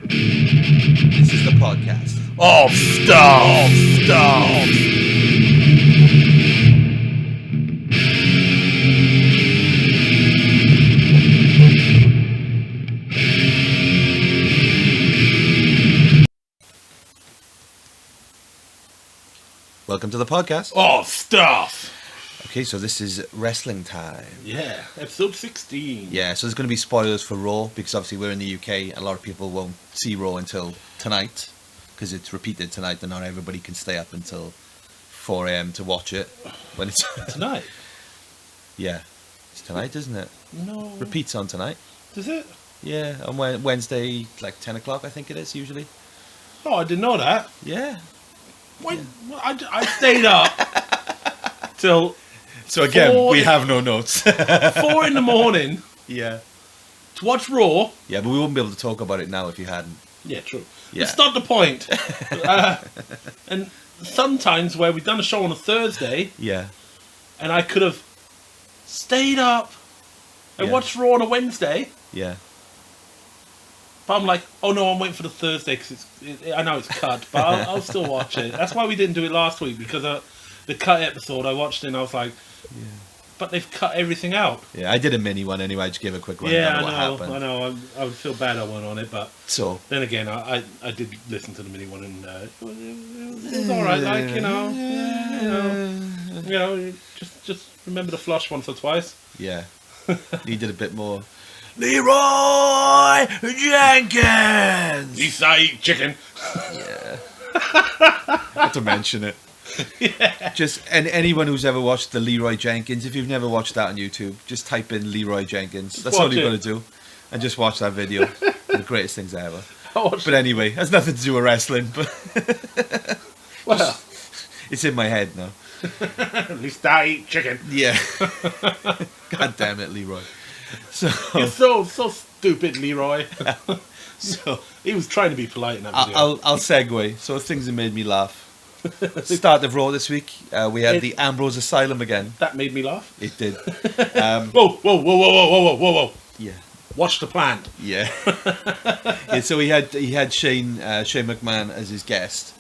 This is the podcast. Of stuff. Welcome to the podcast. Of stuff. Okay, so this is wrestling time. Yeah, episode 16. Yeah, so there's going to be spoilers for Raw because obviously we're in the UK and a lot of people won't see Raw until tonight because it's repeated tonight and not everybody can stay up until 4 a.m. to watch it when it's Tonight? Yeah, it's tonight, isn't it? No. Repeats on tonight. Does it? Yeah, on Wednesday, like 10 o'clock, I think it is usually. Oh, I didn't know that. Yeah. Why? Well, I stayed up till So again, 4 we have no notes. 4 in the morning Yeah. to watch Raw. Yeah, but we wouldn't be able to talk about it now if you hadn't. Yeah, true. Yeah. It's not the point. And sometimes where we've done a show on a Thursday, Yeah. and I could have stayed up and Yeah. watched Raw on a Wednesday. Yeah. But I'm like, oh no, I'm waiting for the Thursday because I know it's cut, but I'll still watch it. That's why we didn't do it last week, because the cut episode I watched it and I was like, Yeah. but they've cut everything out. Yeah, I did a mini one anyway. I just gave a quick rundown Yeah, of what happened. I know. I would feel bad I went on it, but So, then again, I did listen to the mini one and it was all right. Like you know, just remember to flush once or twice. yeah, needed a bit more. Leroy Jenkins. East I eat chicken. Yeah, not to mention it. Yeah. Just anyone who's ever watched the Leroy Jenkins, if you've never watched that on YouTube, just type in Leroy Jenkins. That's all watch you've it. got to do, and just watch that video. The greatest things ever. I watched But anyway, has nothing to do with wrestling, but well, it's in my head now. at least I eat chicken. Yeah. God damn it, Leroy. You're so stupid, Leroy. So He was trying to be polite in that video. I'll segue. So things that made me laugh. Start of Raw this week. We had the Ambrose Asylum again. That made me laugh. It did. Whoa. Yeah. Watch the plant. Yeah. Yeah. So he had Shane McMahon as his guest.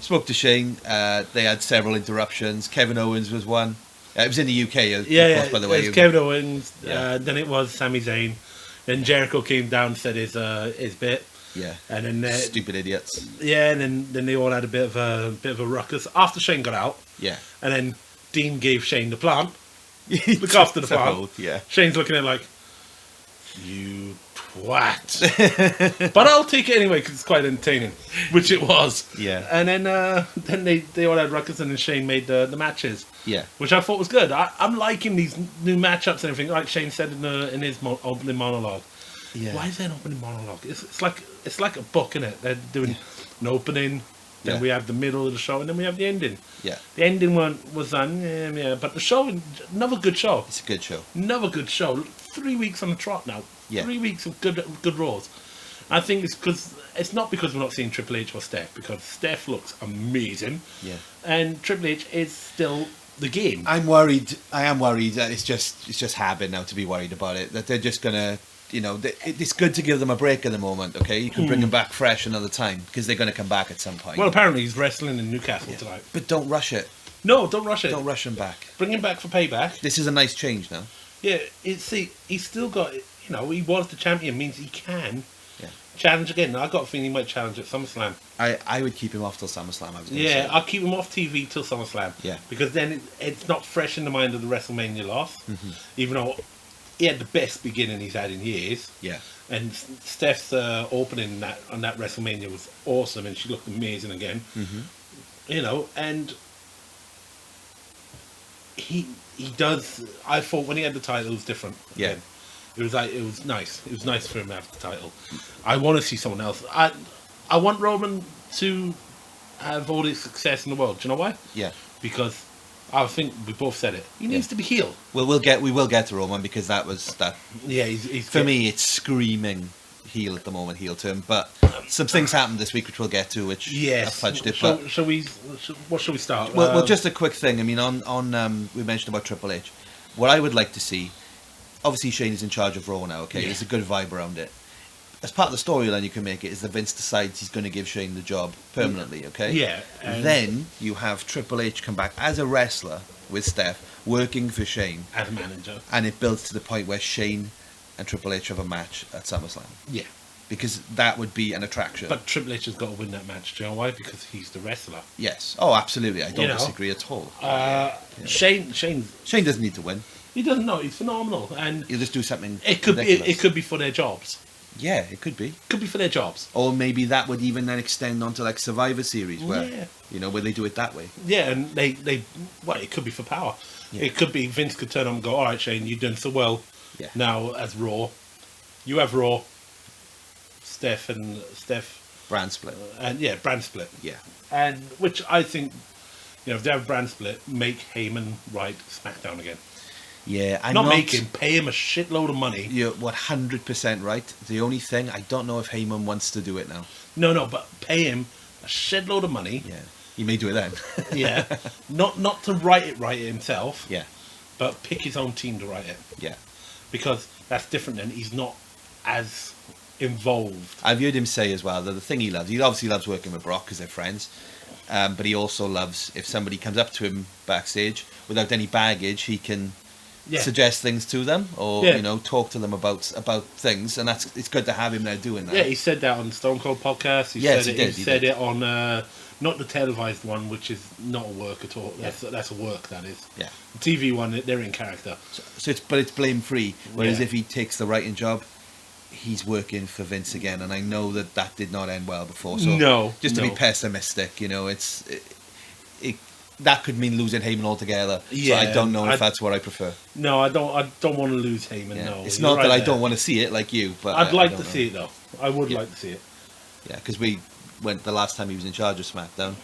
Spoke to Shane. They had several interruptions. Kevin Owens was one. It was in the UK. Of course, by the way. It's Kevin Owens. Yeah. Then it was Sami Zayn. Then Jericho came down and said his bit. Yeah. And then Stupid idiots. yeah, and then they all had a bit of a ruckus after Shane got out. Yeah. And then Dean gave Shane the plant. Look after the To plant. both, yeah. Shane's looking at it like, you twat. But I'll take it anyway because it's quite entertaining, which it was. Yeah. And then they all had ruckus, and then Shane made the matches, Yeah. which I thought was good. I'm liking these new matchups and everything, like Shane said in his opening monologue. Yeah. Why is there an opening monologue? It's like a book, innit? They're doing an opening, then Yeah. we have the middle of the show, and then we have the ending. Yeah. The ending one was done, yeah, but the show, another good show. It's a good show. Another good show. 3 weeks on the trot now. Yeah. 3 weeks of good Raws. I think it's not because we're not seeing Triple H or Steph, because Steph looks amazing, Yeah. and Triple H is still the game. I am worried that it's just habit now to be worried about it. That they're just gonna, it's good to give them a break at the moment. Okay, you can bring them back fresh another time because they're gonna come back at some point. Well, apparently he's wrestling in Newcastle tonight. But don't rush it. No, don't rush it. Don't rush him back. Bring him back for payback. This is a nice change now. Yeah, he's still got, he was the champion, means he can Yeah. challenge again. I got a feeling he might challenge at SummerSlam. I would keep him off till SummerSlam. I was gonna Yeah, say. I'll keep him off TV till SummerSlam. Yeah. Because then it's not fresh in the mind of the WrestleMania loss. Mm-hmm. Even though he had the best beginning he's had in years. Yeah. And Steph's opening on that WrestleMania was awesome, and she looked amazing again. Mm-hmm. And he does. I thought when he had the title, it was different. Yeah. Again. It was nice. It was nice for him to have the title. I want to see someone else. I want Roman to have all the success in the world. Do you know why? Yeah. Because I think we both said it. He needs to be healed. Well, we will get to Roman because that was that. Yeah, he's For me, it's screaming heel at the moment, heel turn. But some things happened this week, which we'll get to, which yes. have fudged it. Shall, But shall we? What shall we start? well, just a quick thing. I mean, on we mentioned about Triple H. What I would like to see, obviously Shane is in charge of Raw now. Okay, Yeah. there's a good vibe around it. as part of the storyline, you can make it is that Vince decides he's going to give Shane the job permanently. Okay. Yeah. Then you have Triple H come back as a wrestler with Steph, working for Shane as a manager, and it builds to the point where Shane and Triple H have a match at SummerSlam. Yeah. Because that would be an attraction. But Triple H has got to win that match. Do you know why? Because he's the wrestler. Yes. Oh, absolutely. I don't disagree at all. Shane doesn't need to win. He doesn't know. He's phenomenal, and He'll just do something. it could be. It could be for their jobs. Yeah, it could be. Could be for their jobs. Or maybe that would even then extend onto like Survivor Series, where where they do it that way. Yeah, and they it could be for power. Yeah. It could be Vince could turn on and go, all right, Shane, you've done so well. Yeah. Now as Raw, you have Raw. Steph brand split. Brand split. Yeah. And which I think, if they have a brand split, make Heyman write SmackDown again. Yeah, pay him a shitload of money. You're 100% right. The only thing, I don't know if Heyman wants to do it now. No, but pay him a shitload of money. Yeah, he may do it then. Yeah, not to write it himself. Yeah, but pick his own team to write it. Yeah, because that's different. Then he's not as involved. I've heard him say as well that the thing he obviously loves working with Brock because they're friends, but he also loves if somebody comes up to him backstage without any baggage, he can suggest things to them or talk to them about things, and it's good to have him there doing that. Yeah, he said that on the Stone Cold podcast. He said it on not the televised one, which is not a work at all. That's a work, that is. Yeah, the TV one, they're in character. So it's blame free. Whereas if he takes the writing job, he's working for Vince again, and I know that did not end well before. So just to be pessimistic, that could mean losing Heyman altogether. Yeah, so I don't know if that's what I prefer. No, I don't want to lose Heyman. Yeah. No, it's not that I don't want to see it like you, but I'd like to see it though. I would like to see it. Yeah, because we went the last time he was in charge of SmackDown.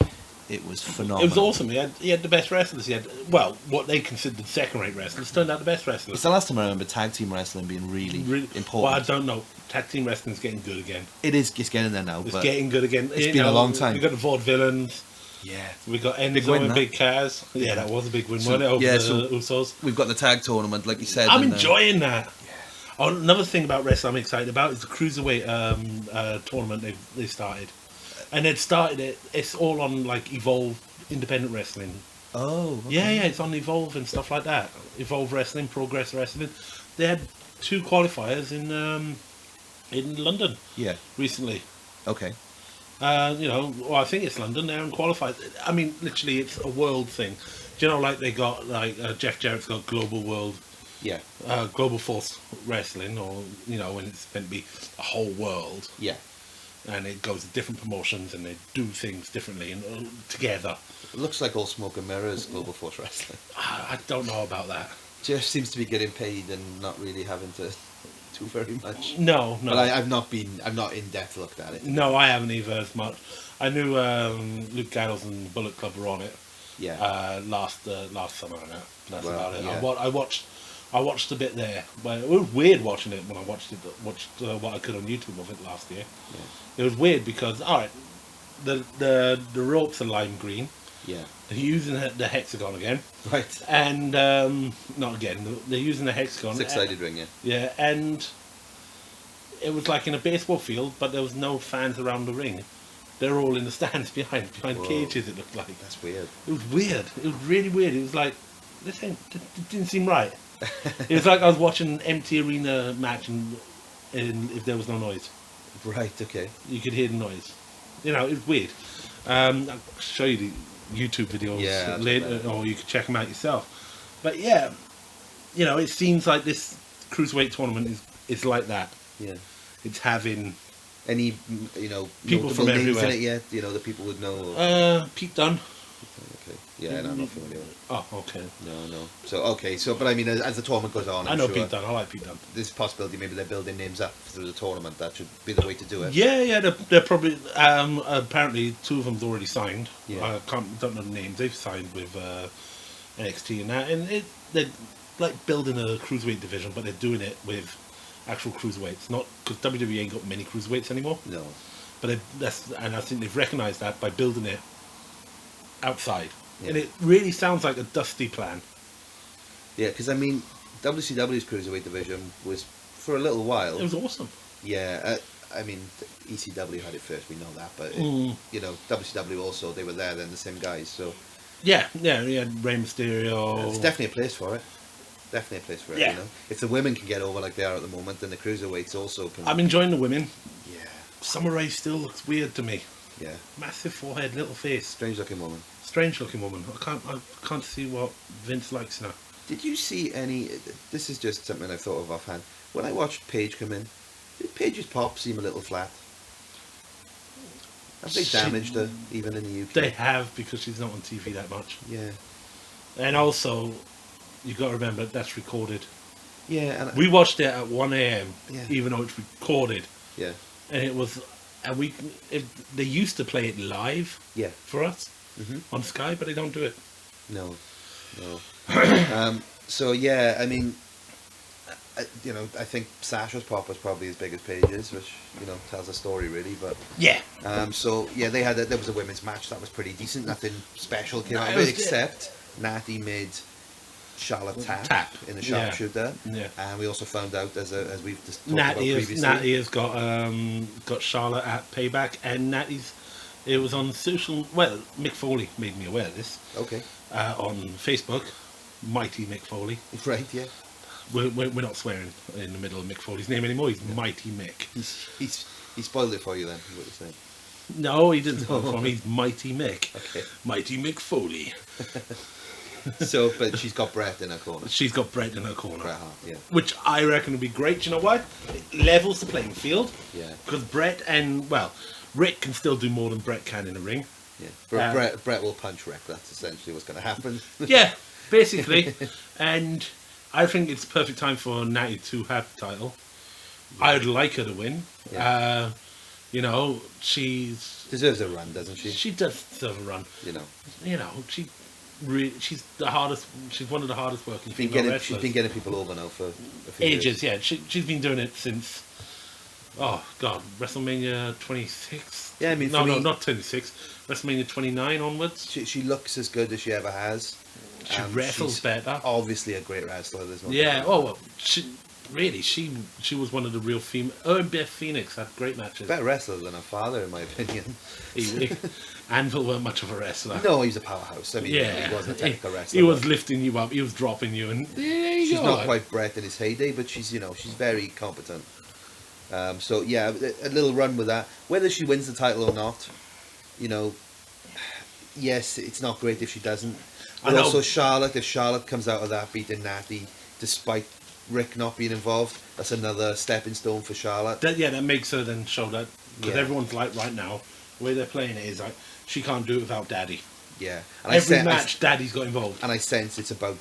It was phenomenal. It was awesome. He had the best wrestlers. He had what they considered second-rate wrestlers turned out the best wrestlers. It's the last time I remember tag team wrestling being really important. Well, I don't know. Tag team wrestling's getting good again. It is. It's getting there now. It's getting good again. It's been a long time. We got the Vaudevillains. Yeah. We got Enzo and Big Kaz. Yeah, that was a big win, wasn't it? Over the Usos. We've got the tag tournament, like you said. I'm enjoying that. Yeah. Oh, another thing about wrestling I'm excited about is the Cruiserweight tournament they started. And they'd started it, it's all on like Evolve Independent Wrestling. Oh. Okay. Yeah, it's on Evolve and stuff like that. Evolve Wrestling, Progress Wrestling. They had 2 qualifiers in London. Yeah. Recently. Okay. I think it's London. They're unqualified. I mean, literally, it's a world thing. Do you know, like they got Jeff Jarrett's got Global World. Yeah. Global Force Wrestling, or when it's meant to be a whole world. Yeah. And it goes to different promotions, and they do things differently and together. It looks like all smoke and mirrors, Global Force Wrestling. I don't know about that. Jeff seems to be getting paid and not really having to do very much. No. But I've not in depth looked at it. No, I haven't either as much. I knew Luke Gallows and Bullet Club were on it. Yeah. Last summer, and that's about it. Yeah. I watched a bit there, but it was weird watching it when I watched what I could on YouTube of it last year. Yeah. It was weird because the ropes are lime green. Yeah. They're using the hexagon again. Right. And not again. They're using the hexagon. Six-sided ring, yeah. Yeah, and it was like in a baseball field, but there was no fans around the ring. They're all in the stands behind cages. It looked like. That's weird. It was weird. It was really weird. It was like it didn't seem right. It was like I was watching an empty arena match, and if there was no noise. Right. Okay. You could hear the noise. It was weird. I'll show you the YouTube videos later, or you could check them out yourself. But yeah, it seems like this Cruiserweight tournament is like that. Yeah. It's having any people from everywhere in it yet. The people would know. Pete Dunne. Okay. Yeah, no, I'm not familiar with it. Oh, okay. No. But I mean, as the tournament goes on, I know Pete Dunne. I like Pete Dunne. There's a possibility maybe they're building names up through the tournament. That should be the way to do it. Yeah. They're probably apparently 2 of them's already signed. Yeah. I don't know the names. They've signed with NXT and that, and they're like building a cruiserweight division, but they're doing it with actual cruiserweights, not because WWE ain't got many cruiserweights anymore. No. But I think they've recognised that by building it outside. Yeah. And it really sounds like a dusty plan. Yeah, because I mean, WCW's cruiserweight division was for a little while. It was awesome. Yeah, I mean, ECW had it first. We know that, but you know, WCW also, they were there then, the same guys. So yeah, Rey Mysterio. there's definitely a place for it. Definitely a place for it. Yeah. You know, if the women can get over like they are at the moment, then the cruiserweights also can. I'm enjoying the women. Yeah. Summer Rae still looks weird to me. Yeah. Massive forehead, little face. Strange looking woman. Strange looking woman. I can't see what Vince likes in her. Did you see any? This is just something I thought of offhand. When I watched Paige come in, did Paige's pop seem a little flat? Have they damaged her, even in the UK? They have, because she's not on TV that much. Yeah. And also, you got to remember that's recorded. Yeah. And We watched it at 1 a.m. Yeah. even though it's recorded. Yeah. And it was, and they used to play it live. Yeah. For us on Sky, but they don't do it. No. So yeah, I mean, you know, I think Sasha's pop was probably as big as Paige's, which, you know, tells a story really. But yeah. So yeah, there was a women's match that was pretty decent. Nothing special came out of it except Natty made Charlotte tap in the sharpshooter. Yeah. And we also found out, as we've just talked about previously, Natty has got Charlotte at Payback, and it was on social. Well, Mick Foley made me aware of this. Okay. On Facebook, Mighty Mick Foley. Right. Yeah. We're not swearing in the middle of Mick Foley's name anymore. He's Mighty Mick. He spoiled it for you then. What you're saying? No, he didn't spoil it for me. He's Mighty Mick. Okay. Mighty Mick Foley. So, but she's got Brett in her corner. She's got Brett in her corner. Bret Hart, yeah. Which I reckon would be great. Do you know what? It levels the playing field. Yeah. Because Brett and, well, Rick can still do more than Brett can in the ring. Yeah. Brett will punch Rick. That's essentially what's going to happen. Yeah, basically. And I think it's the perfect time for Natty to have the title. Yeah. I'd like her to win. Yeah. You know, she's deserves a run, doesn't she? She does deserve a run. You know, she's the hardest. She's one of the hardest working female wrestlers. She's been getting people over now for ages. Yeah, she's been doing it since. Oh God, WrestleMania 26. Yeah, I mean, no, not 26. WrestleMania 29 onwards. She looks as good as she ever has. She wrestles better. Obviously, a great wrestler. There's no well, she was one of the real female. Her and Beth Phoenix had great matches. Better wrestler than her father, in my opinion. Anvil weren't much of a wrestler. No, he's a powerhouse. I mean, he wasn't a technical wrestler. He was lifting you up. He was dropping you, and she's not quite Brett in his heyday, but she's very competent. So yeah, a little run with that. Whether she wins the title or not, you know, yes, it's not great if she doesn't. But also if Charlotte comes out of that beating Natty, despite Rick not being involved, that's another stepping stone for Charlotte. That makes her then show that, because everyone's like right now, the way they're playing it is like she can't do it without Daddy. Yeah, and every match Daddy's got involved, and I sense it's about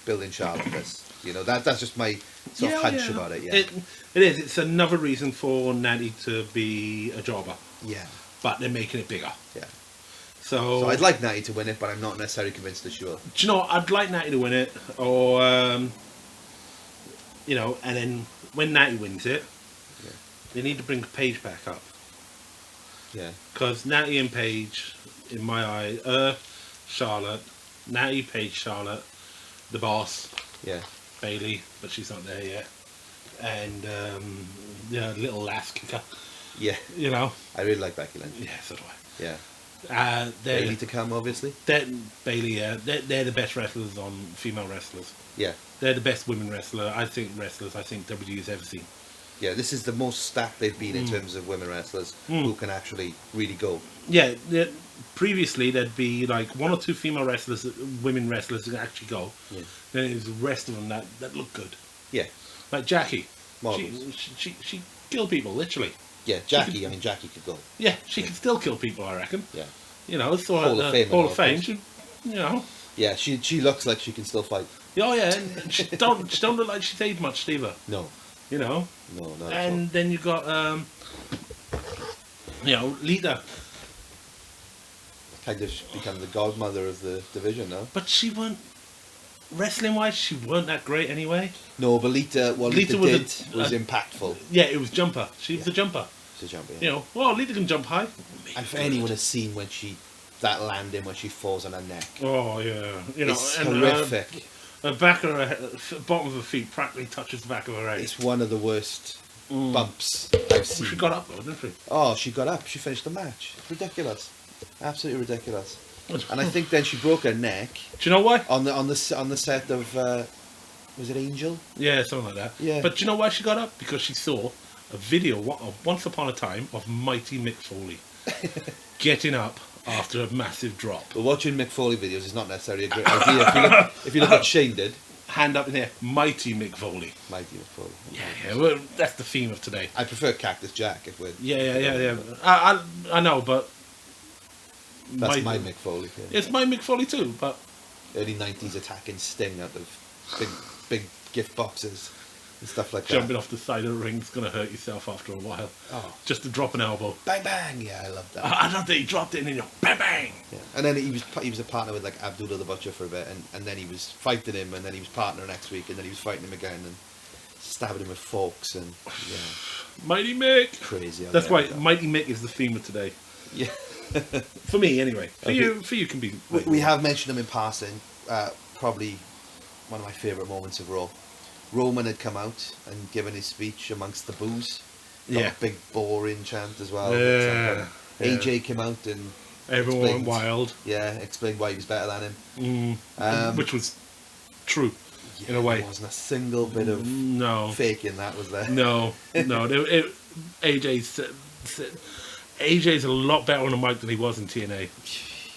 building Charlotte. You know, that's just my sort of hunch about it. Yeah, it is. It's another reason for Natty to be a jobber. Yeah, but they're making it bigger. Yeah. So I'd like Natty to win it, but I'm not necessarily convinced that she will. Do you know what? I'd like Natty to win it, or you know, and then when Natty wins it, they need to bring Paige back up. Yeah. Because Natty and Paige, in my eye, Charlotte, Natty, Paige, Charlotte, the boss. Yeah. Bailey, but she's not there yet. And little lass kicker. Yeah. You know. I really like Becky Lynch. Yeah, so do I. Yeah. Bailey to come, obviously. Bailey, they're the best wrestlers on female wrestlers. Yeah. They're the best women wrestlers I think WWE has ever seen. Yeah, this is the most stacked they've been in terms of women wrestlers who can actually really go. Yeah, previously there'd be like one or two female wrestlers, women wrestlers that actually go. Yeah. Then there's the rest of them that look good. Yeah. Like Jackie. She killed people, literally. Yeah, Jackie could go. Yeah, she could still kill people, I reckon. Yeah. You know, so Hall of Fame. She, you know. Yeah, she looks like she can still fight. Oh yeah, and she don't look like she's aged much either. No. You know. No, not and then you got Lita. Kind of become the godmother of the division now. But she weren't wrestling wise. She weren't that great anyway. No, but Lita was impactful. Yeah, it was jumper. She was a jumper. She's a jumper. Yeah. You know, well, Lita can jump high. And if anyone has seen when that landing when she falls on her neck. Oh yeah, you know, it's horrific. Her back of her bottom of her feet practically touches the back of her head. It's one of the worst bumps I've seen. She got up though, didn't she? Oh, she got up. She finished the match. Ridiculous, absolutely ridiculous. And I think then she broke her neck. Do you know why? On the set of was it Angel? Yeah, something like that. Yeah. But do you know why she got up? Because she saw a video of Once Upon a Time of mighty Mick Foley getting up after a massive drop. But watching Mick Foley videos is not necessarily a great idea. If you look what Shane did. Hand up in there, mighty Mick Foley. Mighty Mick Foley. Yeah. Well, that's the theme of today. I prefer Cactus Jack if we're. Yeah. I know, but that's my Mick Foley. Yeah. It's my Mick Foley too, but early '90s attacking Sting out of big gift boxes and stuff like jumping off the side of the ring is gonna hurt yourself after a while. Oh, just to drop an elbow. Bang bang! Yeah, I love that. I love that he dropped it and then bang bang. Yeah. And then he was a partner with like Abdullah the Butcher for a bit, and then he was fighting him, and then he was partner next week, and then he was fighting him again and stabbing him with forks and yeah. Mighty Mick. Crazy. That's why Mighty Mick is the theme of today. Yeah. For me, anyway. For you can be. We have mentioned him in passing. Probably one of my favourite moments of Raw. Roman had come out and given his speech amongst the boos. Got a big boring chant as well. Yeah. AJ came out and everyone went wild. Yeah, explained why he was better than him. Which was true, in a way. There wasn't a single bit of fake in that, was there? No. AJ's a lot better on the mic than he was in TNA.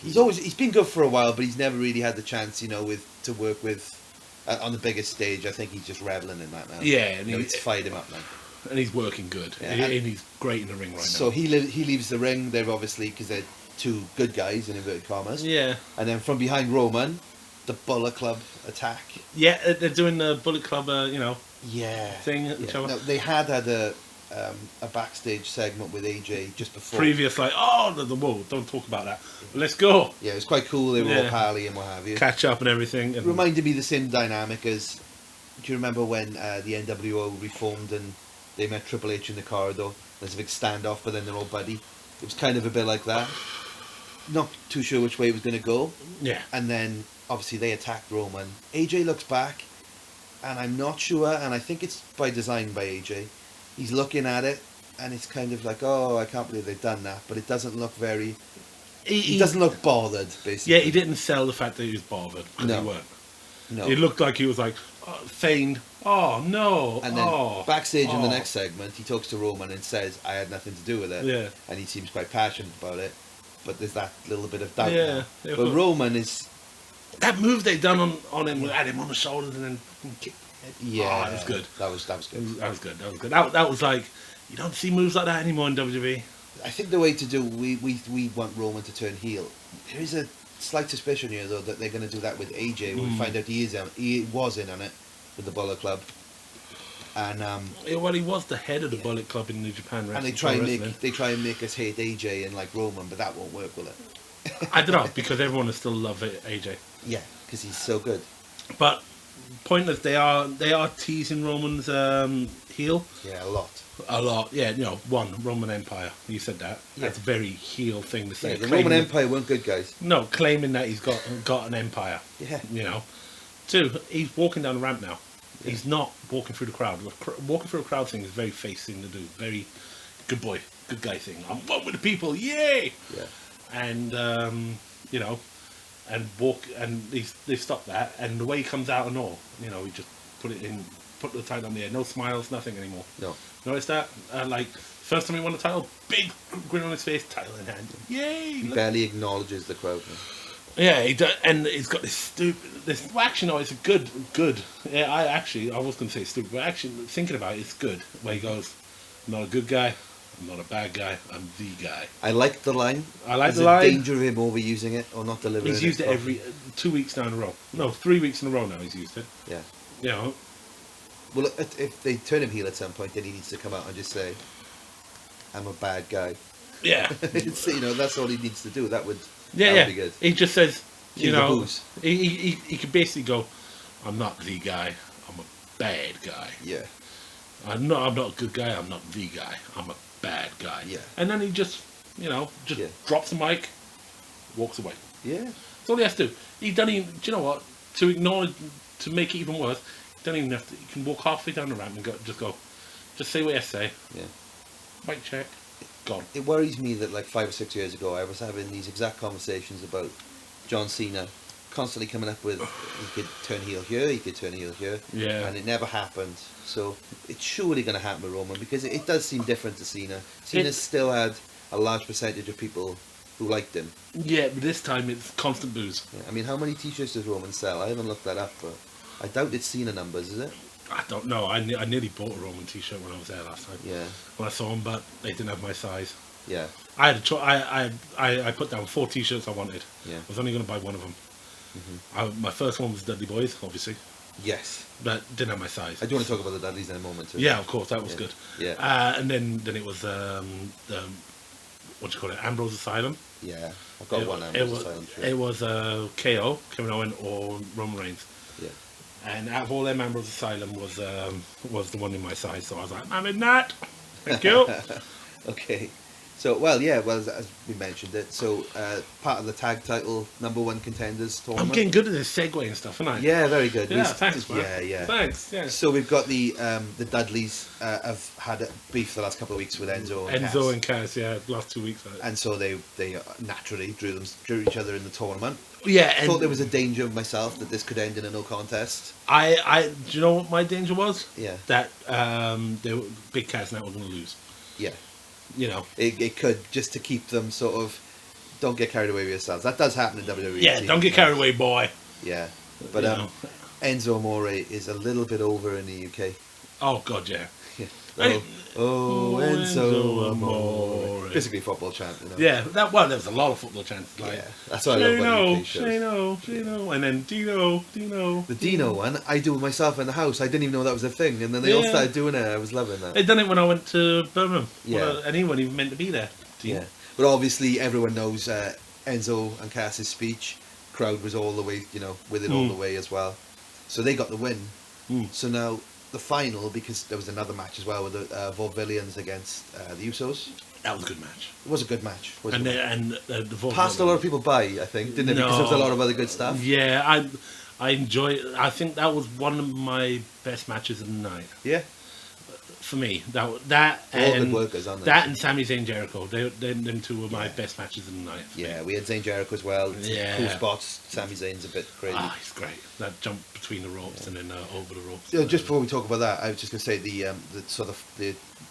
He's been good for a while, but he's never really had the chance, to work with on the biggest stage. I think he's just reveling in that now. Yeah, and it's fired him up now. And he's working good. Yeah, and he's great in the ring right now. So he leaves the ring. They're obviously, because they're two good guys in inverted commas. Yeah. And then from behind Roman, the Bullet Club attack. Yeah, they're doing the Bullet Club, thing at each other. No, they had a backstage segment with AJ just before. Previous, whoa, don't talk about that. Let's go. Yeah, it was quite cool. They were all pally and what have you. Catch up and everything. It reminded me the same dynamic as, do you remember when the NWO reformed and they met Triple H in the corridor? There's a big standoff, but then they're all buddy. It was kind of a bit like that. Not too sure which way it was going to go. Yeah. And then, obviously, they attacked Roman. AJ looks back, and I'm not sure, and I think it's by design by AJ. He's looking at it, and it's kind of like, oh, I can't believe they've done that. But it doesn't look very... He doesn't look bothered, basically. Yeah, he didn't sell the fact that he was bothered. No. He weren't. No. It looked like he was like, feigned, oh, no. And then backstage in the next segment, he talks to Roman and says, I had nothing to do with it. Yeah. And he seems quite passionate about it. But there's that little bit of doubt now. Yeah. But Roman is... That move they done on him, had him on the shoulders and then kicked the head. Yeah. That was good. That was good. That was good. That was like, you don't see moves like that anymore in WWE. I think the way to do, we want Roman to turn heel. There is a slight suspicion here, though, that they're going to do that with AJ. When we find out he was in on it with the Bullet Club. And well, he was the head of the Bullet Club in New Japan Wrestling. And they try and make us hate AJ and like Roman, but that won't work, will it? I don't know, because everyone will still love AJ. Yeah, because he's so good. But pointless, they are teasing Roman's heel. Yeah, a lot. Yeah. Roman Empire. You said that. Yeah. That's a very heel thing to say. Yeah, the Roman Empire weren't good guys. No, claiming that he's got an empire. Yeah. 2, he's walking down the ramp now. Yeah. He's not walking through the crowd. Walking through a crowd thing is a very face thing to do. Very good boy, good guy thing. I'm one with the people, yay! Yeah. And and walk, and they stop that. And the way he comes out and all, he just put the title on the air. No smiles, nothing anymore. No. Notice that? First time he won the title, big grin on his face, title in hand. Yay! He barely acknowledges the crowd. Yeah, he does, and he's got this well, actually, no, it's a good. Yeah, I was going to say stupid, but actually, thinking about it, it's good. Where he goes, I'm not a good guy, I'm not a bad guy, I'm the guy. I like the line. There's a danger of him overusing it or not delivering it. He's used it every 2 weeks now in a row. No, 3 weeks in a row now he's used it. Yeah. Well, if they turn him heel at some point, then he needs to come out and just say, I'm a bad guy. Yeah. That's all he needs to do. That would... Yeah. Be good. He just says, he could basically go, I'm not the guy, I'm a bad guy. Yeah. I'm not a good guy, I'm not the guy, I'm a bad guy. Yeah. And then he just drops the mic, walks away. Yeah. That's all he has to do. He doesn't even, do you know what? To make it even worse, he doesn't even have to, he can walk halfway down the ramp and go, Just say what you say. Yeah. Mic check. Gone. It worries me that like 5 or 6 years ago, I was having these exact conversations about John Cena, constantly coming up with he could turn heel here, he could turn heel here, Yeah. and it never happened. So it's surely going to happen with Roman, because it does seem different to Cena. Cena's still had a large percentage of people who liked him. Yeah, but this time it's constant booze. Yeah. I mean, how many t-shirts does Roman sell? I haven't looked that up, but I doubt it's Cena numbers, is it? I don't know. I nearly bought a Roman t-shirt when I was there last time. Yeah. When I saw them, but they didn't have my size. Yeah. I had I put down 4 t-shirts I wanted. Yeah. I was only going to buy one of them. Mm-hmm. My first one was Dudley Boys, obviously, Yes. but didn't have my size. I do want to talk about the Dudleys in a moment too. Yeah, of course, that was good. Yeah. And then it was the what do you call it, Ambrose Asylum. Yeah. I've got one. It was KO, Kevin Owen, or Roman Reigns. Yeah. And out of all them, Ambrose Asylum was the one in my size. So I was like, I'm in that. Thank you. Okay. So, as we mentioned it, so part of the tag title #1 contenders tournament. I'm getting good at this segue and stuff, aren't I? Yeah, very good. Yeah, thanks, man. Yeah. Thanks, yeah. So we've got the Dudleys have had a beef the last couple of weeks with Enzo and Cass, yeah, last 2 weeks. And so they naturally drew each other in the tournament. Yeah, I thought there was a danger of myself that this could end in a no contest. Do you know what my danger was? Yeah. That Big Cass now were going to lose. Yeah. You know. It could, just to keep them sort of, don't get carried away with yourselves. That does happen in WWE. Yeah, don't get carried away, boy. Yeah. But Enzo Amore is a little bit over in the UK. Oh, God, yeah. Yeah. Hey. Enzo Amore. Basically football chant, you know. Yeah, there was a lot of football chants. Like, yeah, that's what I love about UK shows. Dino, and then Dino. The Dino one, I do myself in the house. I didn't even know that was a thing, and then they all started doing it. I was loving that. They done it when I went to Birmingham. Yeah. Anyone even meant to be there. Yeah. But obviously everyone knows Enzo and Cass's speech. Crowd was all the way, with it all the way as well. So they got the win. So now the final, because there was another match as well with the Vaudevillians against the Usos. That was a good match. It was a good match. The Vaudevillians passed a lot of people by, I think, didn't it? Because there was a lot of other good stuff. Yeah, I enjoy it. I think that was one of my best matches of the night. Yeah. For me, that all and good workers, aren't they? That and Sami Zayn Jericho, them two were my best matches of the night. Yeah, we had Zayn Jericho as well. Yeah, cool spots. Sami Zayn's a bit crazy. Ah, he's great. That jump between the ropes and then over the ropes. Just before we talk about that, I was just going to say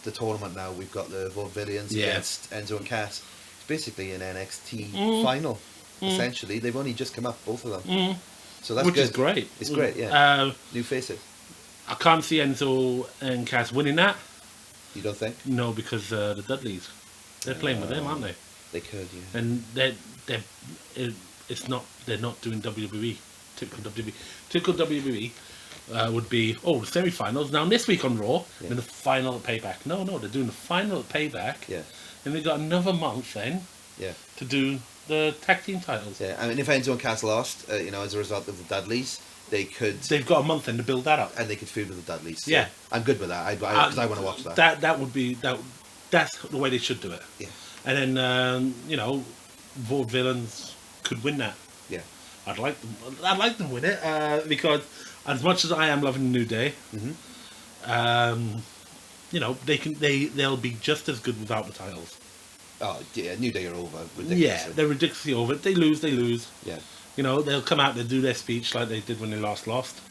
the tournament now. We've got the Vaudevillians against Enzo and Cass. It's basically an NXT final. Essentially, they've only just come up, both of them. So that's Which good. Is great. It's great. Yeah. New faces. I can't see Enzo and Cass winning that. You don't think? No, because the Dudleys, they're playing with them, aren't they? They could, yeah. And they're not doing WWE. Typical WWE. Typical WWE would be the semi-finals now this week on Raw, and the final at Payback. No, they're doing the final at Payback. Yeah. And they've got another month then. Yeah. To do the tag team titles. Yeah, I mean, if Enzo and Cass lost, as a result of the Dudleys, they've got a month then to build that up, and they could feud with the Dudleys. So yeah, I'm good with that. Because I want to watch that. That would be that. That's the way they should do it. Yeah. And then Vaudevillains could win that. Yeah. I'd like them win it because as much as I am loving the New Day, they'll be just as good without the titles. Oh yeah, New Day are over. Yeah, they're ridiculously over. They lose. Yeah. They'll come out, they'll do their speech like they did when they lost.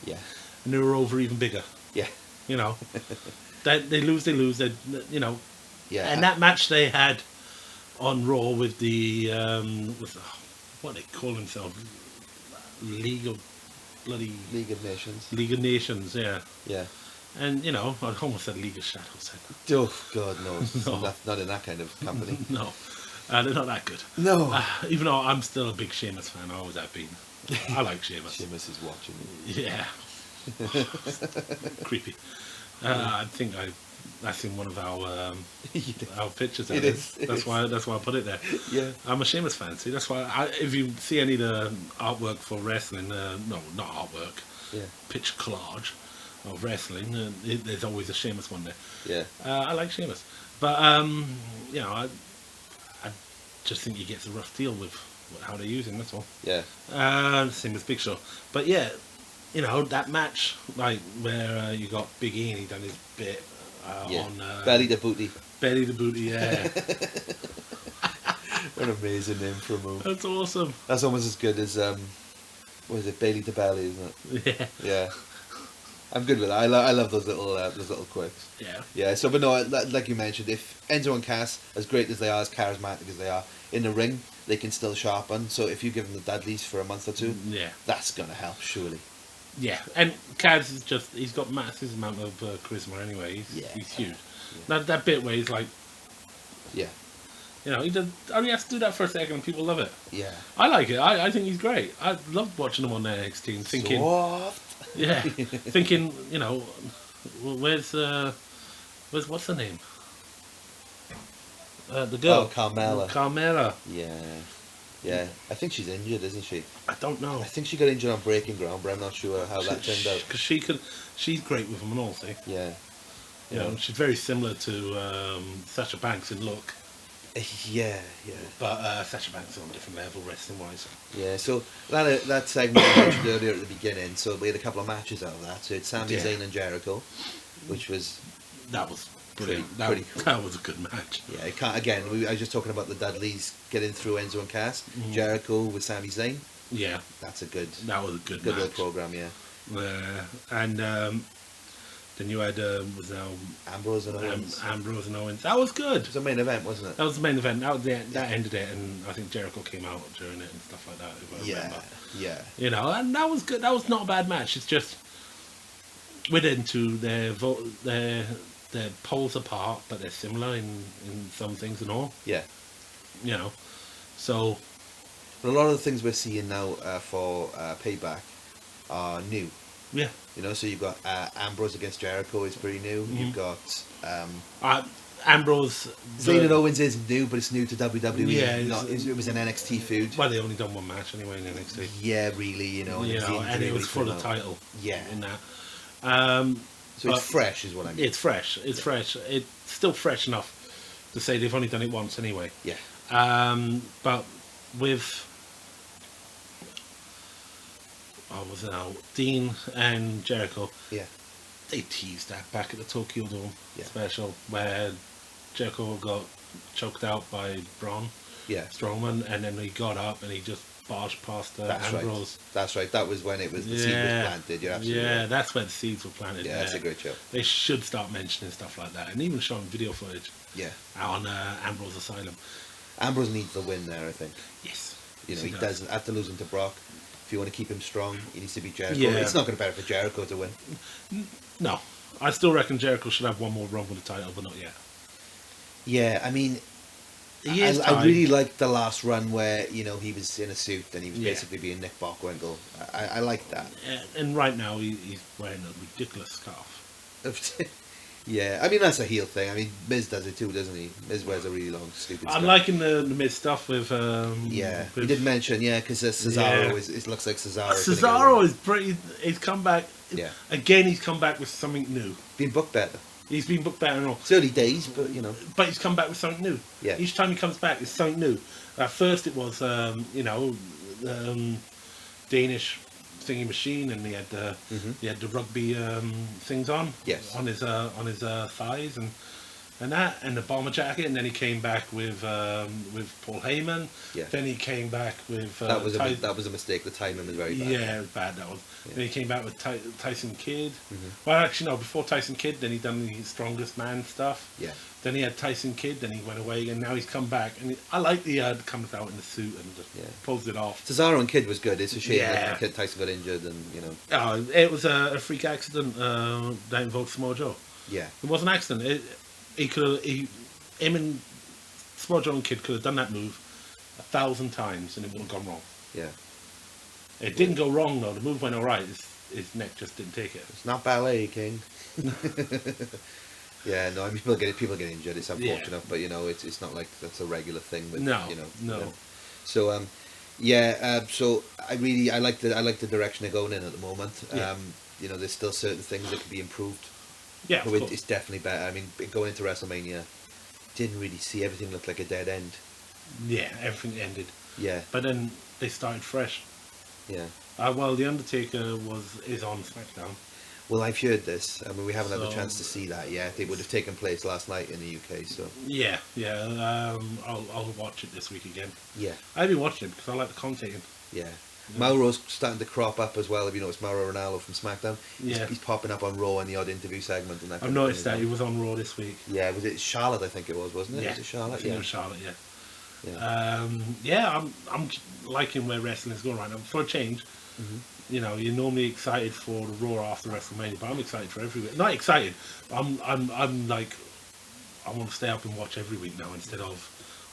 Yeah. And they were over even bigger. Yeah. They lose. Yeah. And that match they had on Raw with the what they call themselves, League of Nations. Yeah. Yeah. And I almost said League of Shadows. Oh God, no! Not in that kind of company. No. They're not that good. No. Even though I'm still a big Sheamus fan, I always have been. I like Sheamus. Sheamus is watching. Yeah. Creepy. I think that's in one of our pictures. It is. That's why I put it there. Yeah. I'm a Sheamus fan. See, that's why if you see any of the artwork for wrestling, no, not artwork. Yeah. Picture collage of wrestling. There's always a Sheamus one there. Yeah. I like Sheamus, but I just think he gets a rough deal with how they use him, that's all. Yeah. Same as Big Show. But yeah, that match, like, where you got Big E and he done his bit, on Belly to Booty. Belly to Booty, yeah. What an amazing name for a move. That's awesome. That's almost as good as what is it, Bailey to Belly, isn't it? Yeah. Yeah. I'm good with that. I love those little quirks. Yeah. Yeah. So, but no, like you mentioned, if Enzo and Cass, as great as they are, as charismatic as they are, in the ring, they can still sharpen. So if you give them the Dudleys for a month or two, that's gonna help surely. Yeah, and Cass is he's got massive amount of charisma anyway. He's huge. Yeah. That bit where he's like, yeah, you know, he only has to do that for a second and people love it. Yeah. I like it. I think he's great. I love watching him on the NXT and thinking, yeah, thinking, you know, where's what's her name? The girl. Oh, Carmella. Carmella. Yeah. Yeah. I think she's injured, isn't she? I don't know. I think she got injured on Breaking Ground, but I'm not sure how that turned out. Because she's great with them and all, see? Yeah. You know, she's very similar to Sasha Banks in look. Yeah. But Sasha Banks is on a different level, wrestling-wise. Yeah, so that segment we mentioned earlier at the beginning, so we had a couple of matches out of that. So it's Sami Zayn and Jericho, which was... That was brilliant. Pretty cool. That was a good match. Yeah, it can't, again, I was just talking about the Dudleys getting through Enzo and Cass. Jericho with Sami Zayn. Yeah. That's a good... That was a good little program, yeah. And then you had Ambrose and Owens. Ambrose and Owens. That was good. It was a main event, wasn't it? That was the main event. That was that ended it, and I think Jericho came out during it and stuff like that. If I remember. Yeah. You know, and that was good. That was not a bad match. It's just we're into their poles apart, but they're similar in some things and all. Yeah. You know, so. But a lot of the things we're seeing now for Payback are new. Yeah. You know, so you've got Ambrose against Jericho is pretty new. You've got Ambrose. Zayn and Owens is new, but it's new to WWE. Yeah, it was an NXT feud. Well, they only done one match anyway in NXT. Yeah, really, you know. And it was for the title. Yeah. In that. So it's fresh, is what I mean. It's fresh. It's fresh. It's still fresh enough to say they've only done it once anyway. Yeah. But with. What was it now? Dean and Jericho. Yeah. They teased that back at the Tokyo Dome special where Jericho got choked out by Braun Strowman, and then he got up and he just barged past Ambrose. Right. That's right. That was when the seed was planted. You're absolutely right. That's where the seeds were planted. Yeah, that's a great show. They should start mentioning stuff like that, and even showing video footage. Yeah. On Ambrose Asylum. Ambrose needs the win there, I think. Yes. You know, he doesn't. After losing to Brock, if you want to keep him strong, he needs to beat Jericho. Yeah. It's not going to be better for Jericho to win. No. I still reckon Jericho should have one more run with the title, but not yet. Yeah, I mean, I really liked the last run where, you know, he was in a suit and he was basically being Nick Bockwinkel. I like that. And right now he's wearing a ridiculous scarf. Yeah, I mean, that's a heel thing. I mean, Miz does it too, doesn't he? Miz wears a really long, stupid scarf. I'm liking the Miz stuff with... he did mention, because Cesaro it looks like Cesaro. Cesaro is pretty... He's come back... Yeah. Again, he's come back with something new. Been booked better. He's been booked better and all. It's early days, but, you know. But he's come back with something new. Yeah. Each time he comes back, it's something new. At first it was, Danish thingy machine, and he had the rugby things on. Yes. On his thighs and the bomber jacket, and then he came back with Paul Heyman. Yeah. Then he came back with that was a mistake. The timing was very bad. Yeah, it was bad. That was. Yeah. Then he came back with Tyson Kidd. Mm-hmm. Well, actually, no. Before Tyson Kidd, then he done the Strongest Man stuff. Yeah. Then he had Tyson Kidd. Then he went away, and now he's come back. And I like the comes out in the suit and just pulls it off. Cesaro and Kidd was good. It's a shame that Tyson got injured, and you know. Oh, it was a freak accident that involved Samoa Joe. Yeah. It was an accident. Him and Samoa Joe and Kidd could have done that move 1,000 times and it wouldn't have gone wrong. Yeah. It didn't go wrong though. The move went alright. His neck just didn't take it. It's not ballet, King. Yeah, no. I mean, people get injured. It's unfortunate, but you know, it's not like that's a regular thing. With, no, you know, no. You know. So so I like the direction they're going in at the moment. Yeah. You know, there's still certain things that can be improved. Yeah, but it's definitely better. I mean, going into WrestleMania, didn't really see everything look like a dead end. Yeah, everything ended. Yeah. But then they started fresh. Yeah. Well, The Undertaker is on SmackDown. Well, I've heard this. I mean, we haven't had the chance to see that yet. It would have taken place last night in the UK, so... Yeah. I'll watch it this week again. Yeah. I've been watching it because I like the commentating. Yeah. Mauro's starting to crop up as well. Have you noticed Mauro Ranallo from SmackDown? Yeah. He's popping up on Raw in the odd interview segment. And that I've noticed that he was on Raw this week. Yeah, was it Charlotte, I think it was, wasn't it? Yeah. Was it Charlotte? I think it was Charlotte, yeah. I'm liking where wrestling is going right now. For a change, you know, you're normally excited for the Raw after WrestleMania, but I'm excited for every week. Not excited, but I'm like, I want to stay up and watch every week now instead of,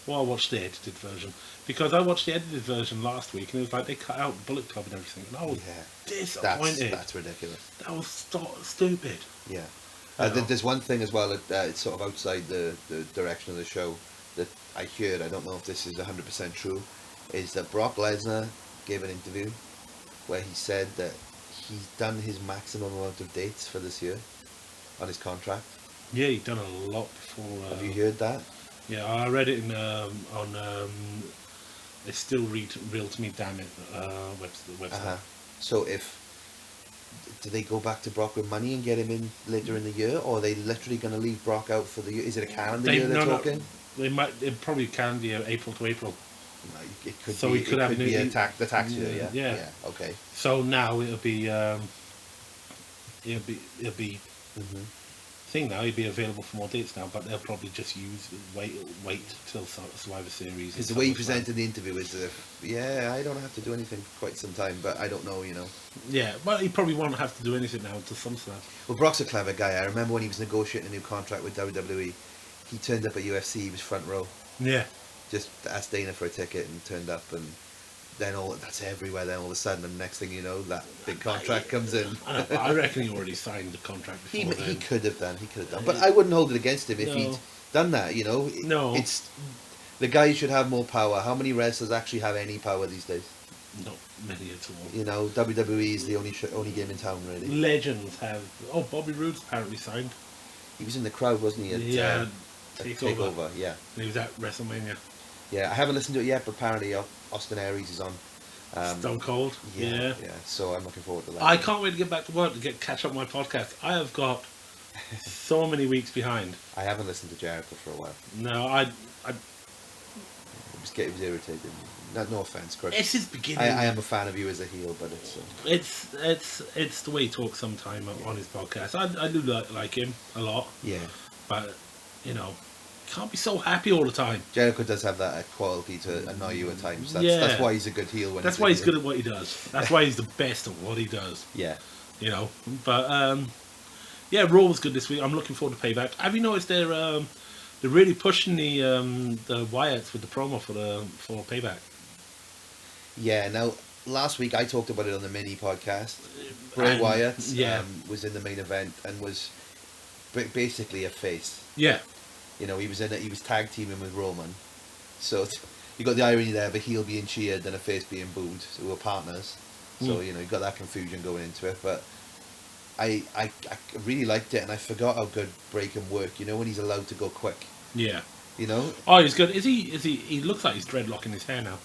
well, I watched the edited version. Because I watched the edited version last week and it was like they cut out Bullet Club and everything. And I was disappointed. That's ridiculous. That was stupid. Yeah. There's one thing as well, it's sort of outside the direction of the show that I heard, I don't know if this is 100% true, is that Brock Lesnar gave an interview where he said that he's done his maximum amount of dates for this year on his contract. Yeah, he's done a lot before. Have you heard that? Yeah, I read it on It's Still Real to Me, damn it, website. So do they go back to Brock with money and get him in later in the year, or are they literally going to leave Brock out for the year? Is it a calendar year they're talking? It probably calendar year, April to April. No, it could so be. He could have be the tax year. Yeah. Okay. So now it'll be thing now. He'll be available for more dates now, but they'll probably just wait till Survivor Series. Because the way he presented the interview is that, I don't have to do anything for quite some time, but I don't know, you know. Yeah, well, he probably won't have to do anything now until SummerSlam. Well, Brock's a clever guy. I remember when he was negotiating a new contract with WWE, he turned up at UFC. He was front row. Yeah. Just asked Dana for a ticket and turned up, and then that's everywhere. Then all of a sudden, and next thing you know, that big contract comes in. I reckon he already signed the contract before he could have done. But I wouldn't hold it against him if he'd done that. You know, no. It's the guy should have more power. How many wrestlers actually have any power these days? Not many at all. You know, WWE is the only game in town, really. Legends have. Oh, Bobby Roode's apparently signed. He was in the crowd, wasn't he? At Takeover. Yeah. And he was at WrestleMania. Yeah, I haven't listened to it yet, but apparently Austin Aries is on. Stone Cold. Yeah. So I'm looking forward to that. I can't wait to get back to work to catch up my podcast. I have got so many weeks behind. I haven't listened to Jericho for a while. No, It was irritating. No offense, Chris. It's his beginning. I am a fan of you as a heel, but it's the way he talks sometime on his podcast. I do like him a lot. Yeah. But can't be so happy all the time. Jericho does have that quality to annoy you at times. That's why he's a good heel. That's why he's good at what he does. That's why he's the best at what he does. Yeah. You know, but Raw was good this week. I'm looking forward to Payback. Have you noticed they're really pushing the Wyatts with the promo for Payback? Yeah. Now, last week I talked about it on the mini podcast. Bray Wyatt was in the main event and was basically a face. Yeah. You know, he was tag teaming with Roman, so you got the irony there of a heel being cheered and a face being booed. So we were partners, so you got that confusion going into it. But I really liked it, and I forgot how good Bray can work. You know, when he's allowed to go quick. Yeah. You know. Oh, he's good. Is he? He looks like he's dreadlocking his hair now.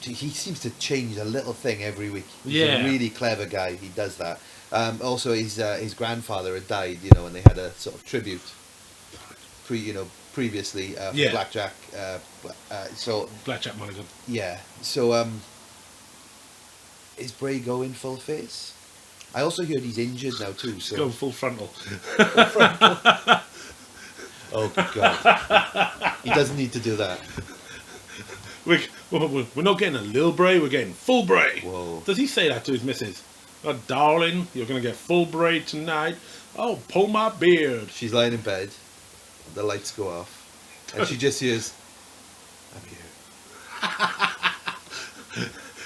He seems to change a little thing every week. He's a really clever guy. He does that. Also, his grandfather had died. You know, and they had a sort of tribute. Previously for Blackjack. So Blackjack Mulligan. Yeah. So is Bray going full face? I also heard he's injured now too. So going full frontal. Oh God. He doesn't need to do that. We're not getting a little Bray. We're getting full Bray. Whoa. Does he say that to his missus? Oh, darling, you're gonna get full Bray tonight. Oh, pull my beard. She's lying in bed. The lights go off, and she just hears, "I'm here."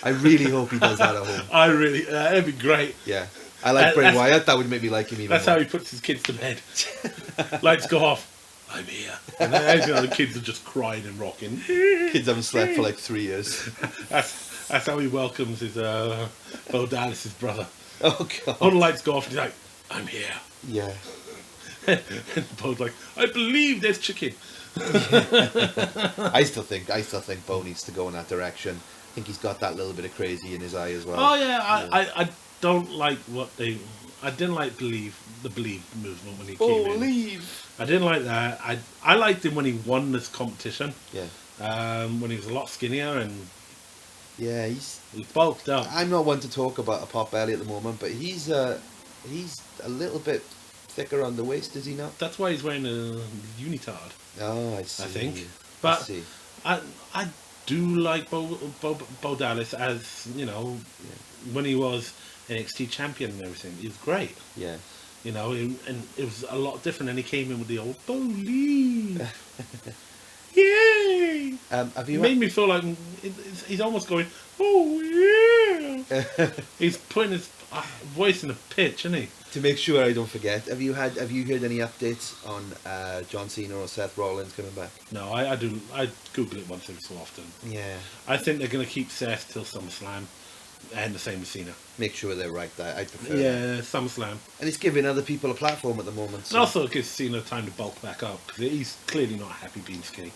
I really hope he does that at home. That'd be great. Yeah, I like Bray Wyatt. That would make me like him even more. That's how he puts his kids to bed. Lights go off. I'm here, and then the kids are just crying and rocking. Kids haven't slept for like 3 years. That's how he welcomes his Bo Dallas's brother. Oh God! All the lights go off, and he's like, "I'm here." Yeah. And Bo's like, I believe there's chicken. I still think Bo needs to go in that direction. I think he's got that little bit of crazy in his eye as well. Oh yeah, I don't like what they. I didn't like the Believe movement when he came in. Believe. I didn't like that. I liked him when he won this competition. Yeah. When he was a lot skinnier and. Yeah, he bulked up. I'm not one to talk about a pot belly at the moment, but he's a little bit thicker on the waist, is he not? That's why he's wearing a unitard. Oh, I see. I think, but I do like Bo Dallas as when he was NXT champion and everything. He was great. Yeah. And it was a lot different. And he came in with the old Believe. Yay! Have you made me feel like he's almost going, oh yeah. He's putting his voice in a pitch, isn't he? To make sure I don't forget, have you heard any updates on John Cena or Seth Rollins coming back? No, I do. I Google it once every so often. Yeah. I think they're going to keep Seth till SummerSlam, and the same with Cena. Make sure they're right. I prefer. Yeah, SummerSlam. And it's giving other people a platform at the moment. So. And also, it gives Cena time to bulk back up because he's clearly not happy being skinny.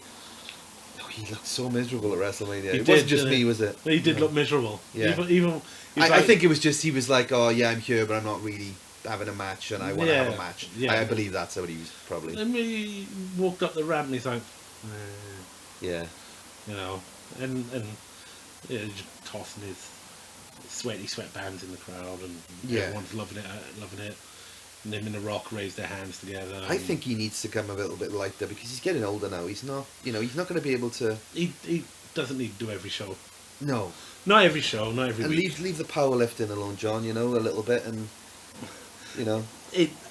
He looked so miserable at WrestleMania. It did, wasn't just me, was it? He did look miserable. Yeah. Even I think it was just he was like, oh yeah, I'm here, but I'm not really having a match, and I want to have a match. Yeah. I believe that's what he was probably. And he walked up the ramp, and he's like, yeah, and just tossing his sweaty sweatbands in the crowd, and everyone's loving it. And him and The Rock raise their hands together. I think he needs to come a little bit lighter because he's getting older now. He's not, he's not going to be able to. He doesn't need to do every show. No, not every show, not every week. Leave the powerlifting alone, John. A little bit, and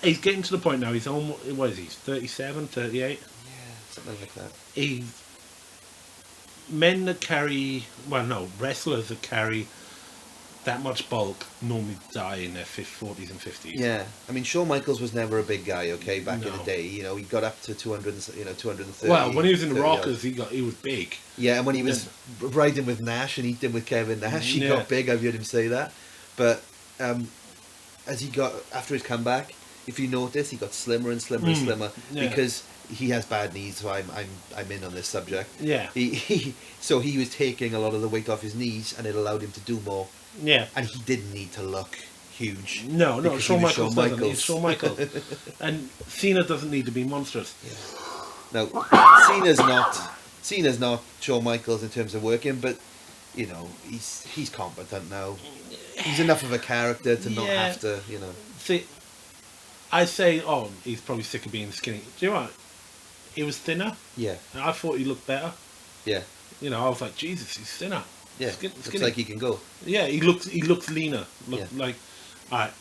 he's getting to the point now. He's almost. What is he? 37, 38? Yeah, something like that. Men that carry, wrestlers that carry that much bulk normally die in their 40s and 50s. Yeah, I mean, Shawn Michaels was never a big guy, back in the day. He got up to 230. Well, when he was in the Rockers, he was big. Yeah, and when he was riding with Nash and eating with Kevin Nash, he got big. I've heard him say that. But as he got after his comeback, if you notice, he got slimmer and slimmer and slimmer because he has bad knees. So I'm in on this subject. Yeah. So he was taking a lot of the weight off his knees, and it allowed him to do more. Yeah. And he didn't need to look huge. No, Shawn Michaels doesn't. He's Shawn Michaels. And Cena doesn't need to be monstrous. Yeah. Now, Cena's not Shawn Michaels in terms of working, but he's competent now. He's enough of a character to not have to, See, I say, he's probably sick of being skinny. Do you know what? He was thinner. Yeah. And I thought he looked better. Yeah. I was like, Jesus, he's thinner. Yeah, looks like he can go. Yeah, he looks leaner. Like, alright.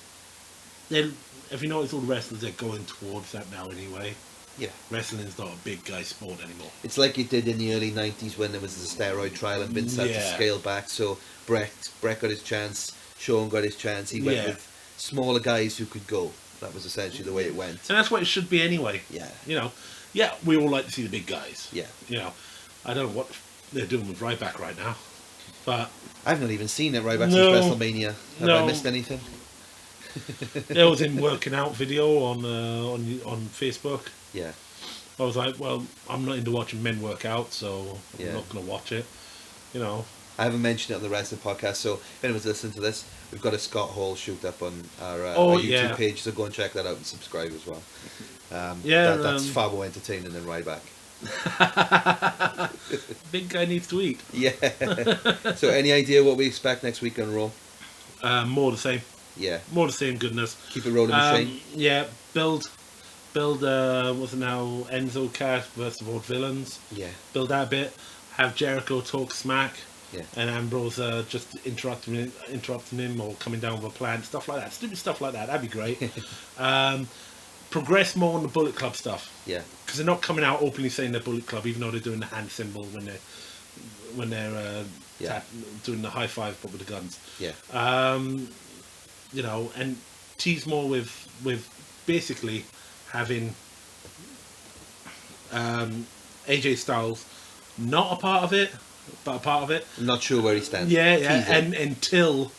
Then, if you notice, all the wrestlers are going towards that now anyway. Yeah. Wrestling's not a big guy sport anymore. It's like it did in the early 90s when there was the steroid trial and Vince had to scale back. So Brett got his chance, Shawn got his chance. He went with smaller guys who could go. That was essentially the way it went. And that's what it should be anyway. Yeah. We all like to see the big guys. Yeah. I don't know what they're doing with Ryback right now. But I've not even seen it right back since WrestleMania. Have I missed anything? There was him working out video on Facebook. Yeah. I was like, well, I'm not into watching men work out, so I'm not going to watch it. I haven't mentioned it on the wrestling podcast, so if anyone's listening to this, we've got a Scott Hall shoot up on our YouTube page, so go and check that out and subscribe as well. That's far more entertaining than Ryback. Big guy needs to eat. Yeah. So any idea what we expect next week on Raw? More the same. Yeah. More the same goodness. Keep it rolling, machine. Yeah. Build what's it now? Enzo Cass versus Vaude Villains. Yeah. Build that a bit. Have Jericho talk smack. Yeah. And Ambrose just interrupting him or coming down with a plan. Stuff like that. Stupid stuff like that. That'd be great. Progress more on the Bullet Club stuff. Yeah. Because they're not coming out openly saying they're Bullet Club, even though they're doing the hand symbol when they're doing the high five, but with the guns. Yeah. And tease more with basically having AJ Styles not a part of it, but a part of it. I'm not sure where he stands. Yeah, and until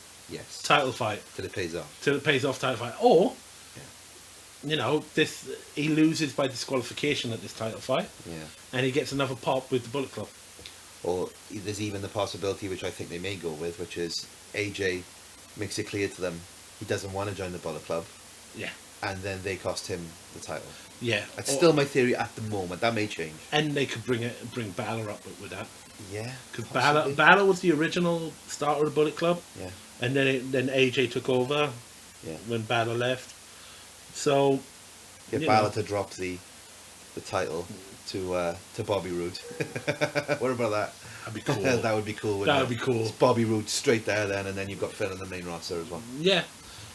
title fight. Till it pays off. Till it pays off title fight. Or he loses by disqualification at this title fight. Yeah. And he gets another pop with the Bullet Club. Or there's even the possibility, which I think they may go with, which is AJ makes it clear to them he doesn't want to join the Bullet Club. Yeah. And then they cost him the title. Yeah. That's still my theory at the moment. That may change. And they could bring Balor up with that. Yeah. Because Balor was the original starter of the Bullet Club. Yeah. And then AJ took over. Yeah. When Balor left. So. Get Balor to drop the title to Bobby Roode. What about that? That'd be cool. That would be cool. That would be cool. It's Bobby Roode straight there then, and then you've got Finn on the main roster as well. Yeah.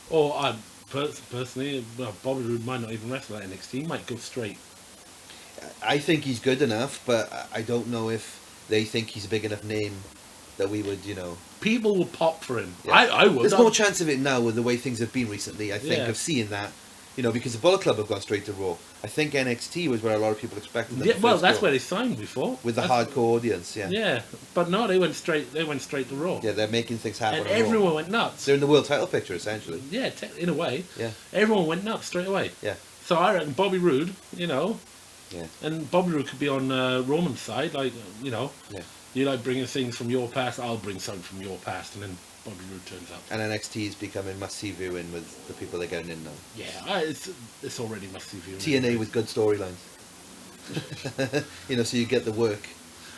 Or personally, Bobby Roode might not even wrestle at NXT. He might go straight. I think he's good enough, but I don't know if they think he's a big enough name that we would, People will pop for him. Yeah. I would. There's more chance of it now with the way things have been recently, I think, Yeah. of seeing that. Because the Bullet Club have gone straight to Raw. I think NXT was where a lot of people expected them. Yeah, well, that's where they signed before. With the hardcore audience, yeah. Yeah, but no, they went straight to Raw. Yeah, they're making things happen. And everyone went nuts. They're in the world title picture, essentially. Yeah, in a way. Yeah. Everyone went nuts straight away. Yeah. So I reckon Bobby Roode, Yeah. and Bobby Roode could be on Roman's side, like, Yeah. You like bringing things from your past, I'll bring something from your past, and then Bobby Roode turns up. And NXT is becoming must-see viewing with the people they're getting in now. Yeah, it's already must-see viewing. TNA with good storylines. So you get the work.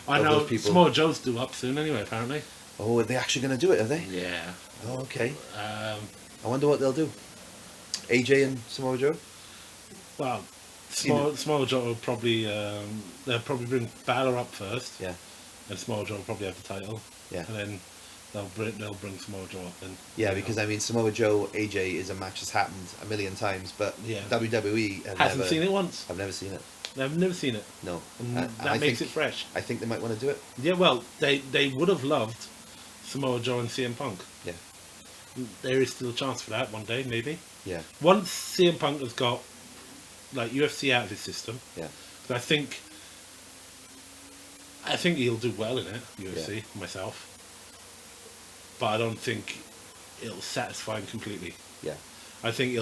I know. Samoa Joe's due up soon anyway, apparently. Oh, are they actually going to do it, are they? Yeah. Oh, okay. I wonder what they'll do. AJ and Samoa Joe? Well, Samoa Joe will probably... they'll probably bring Balor up first. Yeah. And Samoa Joe will probably have the title. Yeah. And then they'll bring Samoa Joe up then. Yeah, because Samoa Joe, AJ is a match that's happened a million times, but WWE hasn't seen it once. I've never seen it. I've never seen it. No. That makes it fresh. I think they might want to do it. Yeah, well, they would have loved Samoa Joe and CM Punk. Yeah. There is still a chance for that one day, maybe. Yeah. Once CM Punk has got like UFC out of his system. Yeah. I think he'll do well in it, UFC, myself. But I don't think it'll satisfy him completely. Yeah. I think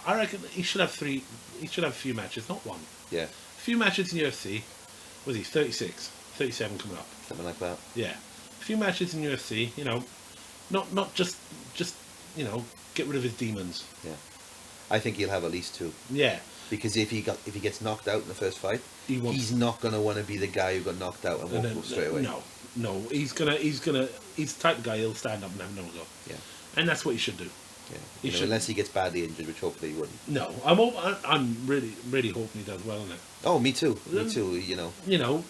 I reckon he should have a few matches, not one. Yeah. A few matches in UFC. Was he 36, 37 coming up? Something like that. Yeah. A few matches in UFC, not just get rid of his demons. Yeah. I think he'll have at least two. Yeah. Because if he gets knocked out in the first fight, he's not going to want to be the guy who got knocked out and won't go straight away. No, he's the type of guy who'll stand up and have another go. Yeah. And that's what he should do. Yeah. Unless he gets badly injured, which hopefully he wouldn't. No, I'm really, really hoping he does well in it. Oh, me too. Me too.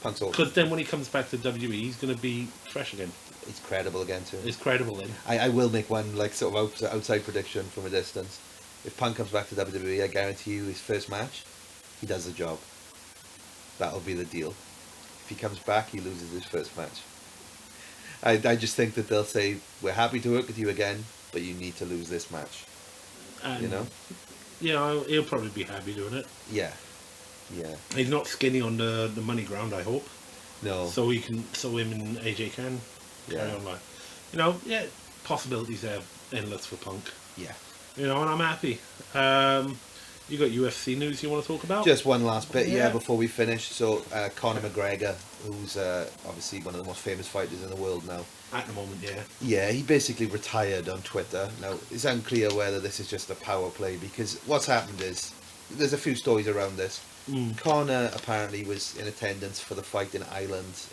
Punk's awesome. Because then when he comes back to WWE, he's going to be fresh again. He's credible again too. He's credible then. I will make one sort of outside prediction from a distance. If Punk comes back to WWE, I guarantee you his first match, he does the job. That'll be the deal. If he comes back, he loses his first match. I just think that they'll say, we're happy to work with you again, but you need to lose this match. And, he'll probably be happy doing it. Yeah. Yeah. He's not skinny on the money ground, I hope. No. So him and AJ can carry on like. Possibilities there endless for Punk. Yeah. And I'm happy. You got UFC news you want to talk about? Just one last bit, before we finish. So, Conor McGregor, who's obviously one of the most famous fighters in the world now. At the moment, yeah. Yeah, he basically retired on Twitter. Now, it's unclear whether this is just a power play, because what's happened is, there's a few stories around this. Conor apparently was in attendance for the fight in Ireland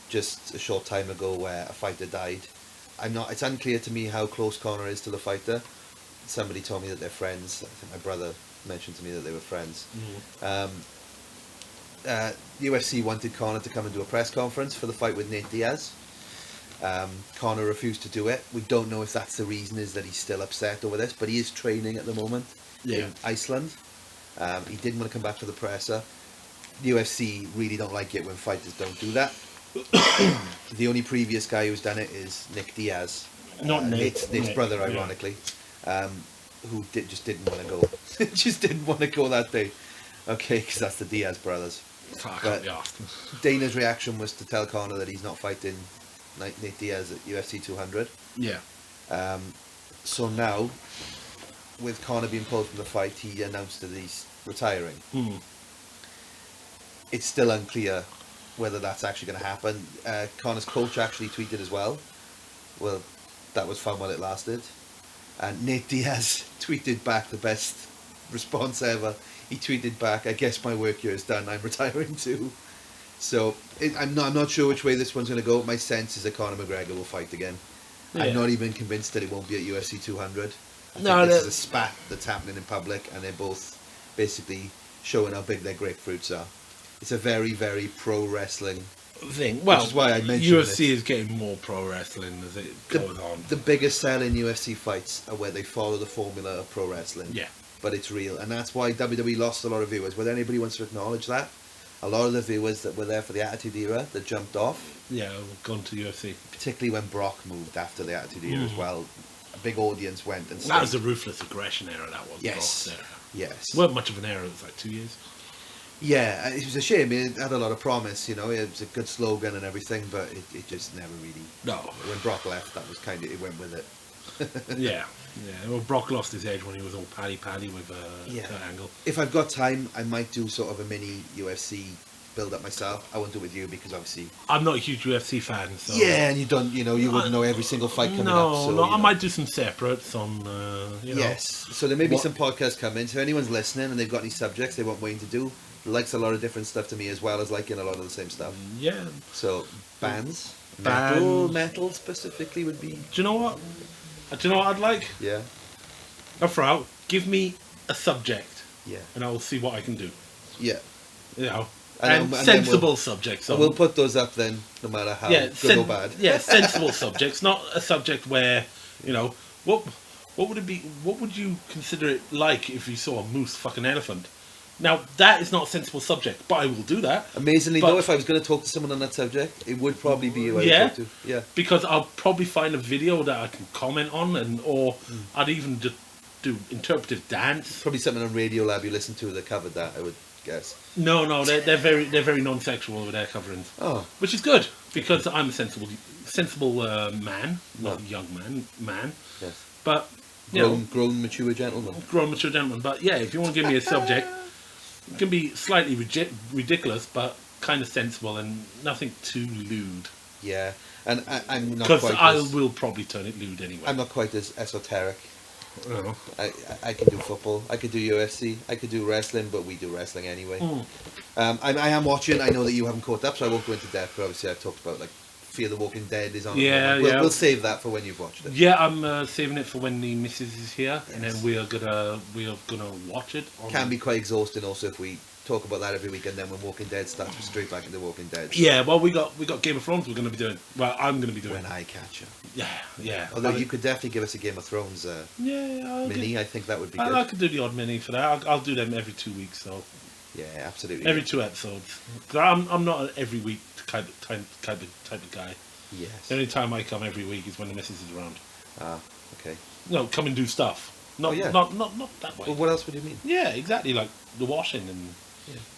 just a short time ago where a fighter died. It's unclear to me how close Conor is to the fighter. Somebody told me that they're friends. I think my brother mentioned to me that they were friends. UFC wanted Conor to come and do a press conference for the fight with Nate Diaz. Conor refused to do it. We don't know if that's the reason, is that he's still upset over this, but he is training at the moment in Iceland. He didn't want to come back to the presser. The UFC really don't like it when fighters don't do that. The only previous guy who's done it is Nick Diaz. Not Nate. Nate's brother, ironically. Who just didn't want to go. Just didn't want to go that day. Okay, because that's the Diaz brothers. But Dana's reaction was to tell Conor that he's not fighting Nate Diaz at UFC 200. Yeah. So now, with Conor being pulled from the fight, he announced that he's retiring. It's still unclear whether that's actually going to happen. Conor's coach actually tweeted as well. Well, that was fun while it lasted. And Nate Diaz tweeted back the best response ever. He tweeted back, "I guess my work here is done. I'm retiring too." So I'm not sure which way this one's going to go. My sense is that Conor McGregor will fight again. Yeah. I'm not even convinced that it won't be at UFC 200. I think this is a spat that's happening in public, and they're both basically showing how big their grapefruits are. It's a very, very pro wrestling thing. Well, which is why I mentioned UFC is getting more pro wrestling as it goes on. The biggest selling UFC fights are where they follow the formula of pro wrestling. Yeah. But it's real, and that's why WWE lost a lot of viewers. Whether anybody wants to acknowledge that, a lot of the viewers that were there for the Attitude Era that jumped off, gone to UFC. Particularly when Brock moved after the Attitude Era as well, a big audience went and stayed. That was the Ruthless Aggression era. That was yes, Brock's era. Yes. It wasn't much of an era. It was like 2 years. Yeah, it was a shame. It had a lot of promise. It was a good slogan and everything, but it just never really. No. When Brock left, that was kind of it went with it. Yeah. Well, Brock lost his edge when he was all paddy with Kurt Angle. If I've got time, I might do sort of a mini UFC build up myself. I won't do it with you because obviously I'm not a huge UFC fan. So yeah, and you wouldn't know every single fight coming up. So, I might do some separates on. Yes, so there may be some podcasts coming. So if anyone's listening and they've got any subjects they want Wayne to do, likes a lot of different stuff to me as well as liking a lot of the same stuff. Yeah. So bands. Metal specifically would be. Do you know what? Do you know what I'd like? Yeah. Afro, give me a subject. Yeah. And I will see what I can do. Yeah. And sensible subjects. We'll put those up then, no matter how good or bad. Yeah, sensible subjects, not a subject where, what would it be? What would you consider it like if you saw a moose fucking elephant? Now, that is not a sensible subject, but I will do that. Amazingly, though, if I was going to talk to someone on that subject, it would probably be you I would talk to. Yeah. Because I'll probably find a video that I can comment on, or I'd even just do interpretive dance. Probably something on Radiolab you listen to that covered that, I would guess. No, they're very non-sexual with their coverings. Oh. Which is good, because I'm a sensible man, not a young man. Yes. But, grown, mature gentleman. Grown, mature gentleman. But, yeah, if you want to give me a subject... It can be slightly ridiculous, but kind of sensible and nothing too lewd. Yeah, and I'm not because I will probably turn it lewd anyway. I'm not quite as esoteric. Oh. I can do football. I could do UFC. I could do wrestling, but we do wrestling anyway. I am watching. I know that you haven't caught up, so I won't go into depth. But obviously, I've talked about Fear the Walking Dead is on. Yeah, we'll save that for when you've watched it. Yeah, I'm saving it for when the missus is here, and then we are gonna watch it. Can be quite exhausting also if we talk about that every week, and then when Walking Dead starts, we're straight back into Walking Dead. So. Yeah, well, we got Game of Thrones. We're gonna be doing. Well, I'm gonna be doing when I catch up. Yeah. Although you could definitely give us a Game of Thrones mini. I think that would be good. I could do the odd mini for that. I'll do them every 2 weeks. So. Yeah, absolutely. Every 2 episodes. I'm not an every week type of guy. Yes. The only time I come every week is when the missus is around. Ah, okay. No, come and do stuff. Not that way. Well, what else would you mean? Yeah, exactly. Like the washing and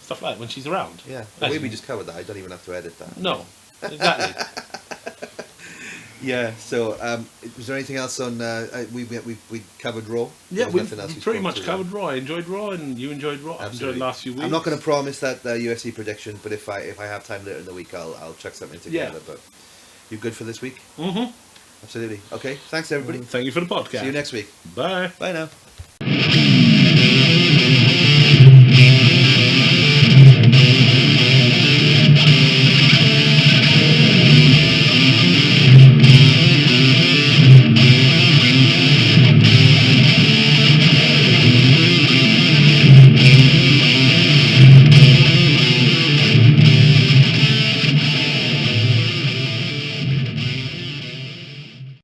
stuff like that when she's around. Yeah. Well, we just covered that. I don't even have to edit that. No, exactly. Yeah. So, was there anything else on? We covered Raw. Yeah, we pretty much covered Raw. I enjoyed Raw, and you enjoyed Raw. I've enjoyed the last few weeks. I'm not going to promise that UFC prediction, but if I have time later in the week, I'll chuck something together. Yeah. But you good for this week? Mm-hmm. Absolutely. Okay. Thanks, everybody. Thank you for the podcast. See you next week. Bye. Bye now.